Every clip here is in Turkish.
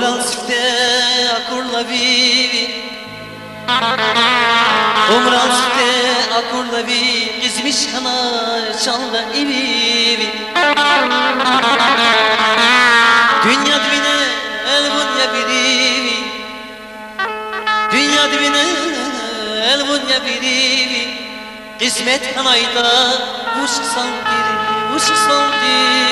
Umranskte akurla vivi Umranskte akurla vivi Gizmiş kana çanda ivi Dünya dibine elbun ya birivi Dünya dibine elbun ya birivi Kısmet kanayda vuşsal diri vuşsal diri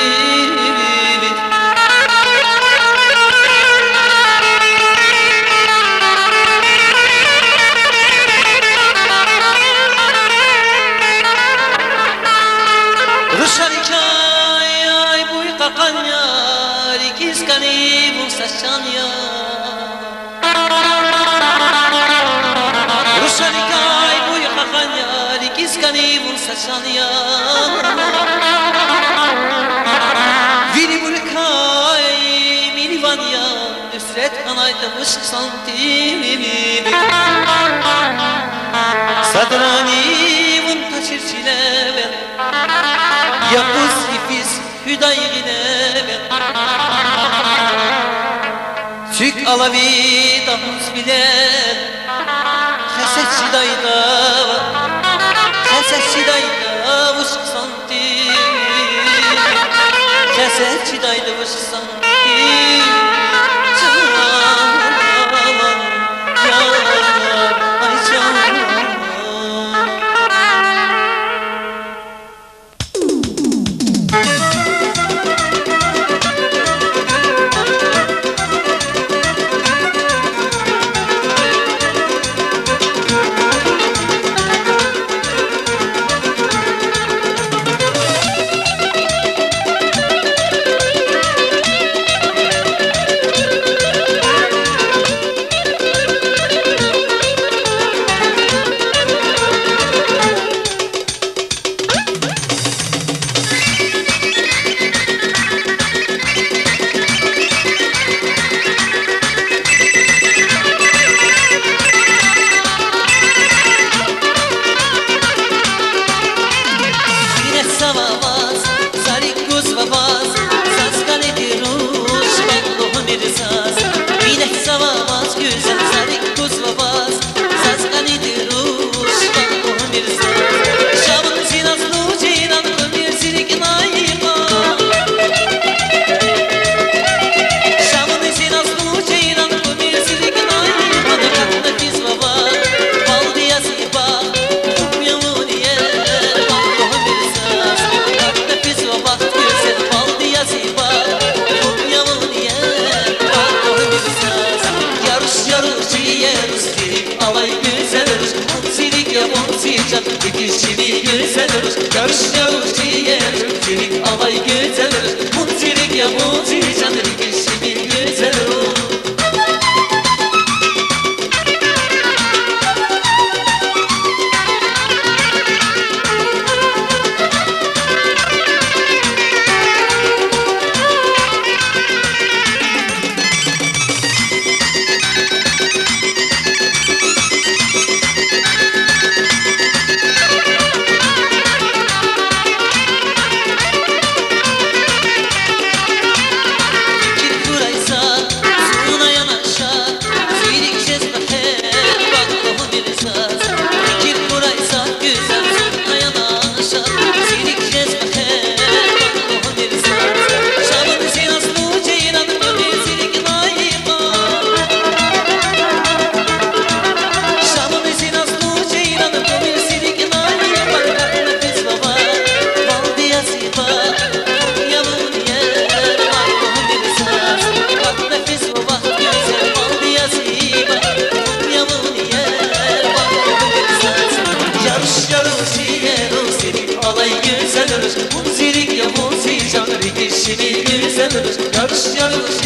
Kani bu saçanya Rushanikay bu yakanya Rikiz kani bu saçanya Vini bulkay minivanya Nüsret kanayda ışık santimimi Sadrani vun taşırçile ben Yapız ifiz hüdaygine ben Türk alavi damız bilen Kesetçi dayda Kesetçi dayda vışık santim Kesetçi dayda vışık santim Canan, canan, ay canan Dikişini güzel olur, karışıyoruz ciğer Çelik alay güzel olur, mutzilik ya mutzican Dikişini güzel olur Mutzilik ya mutzican, dikişini güzel olur, karışıyoruz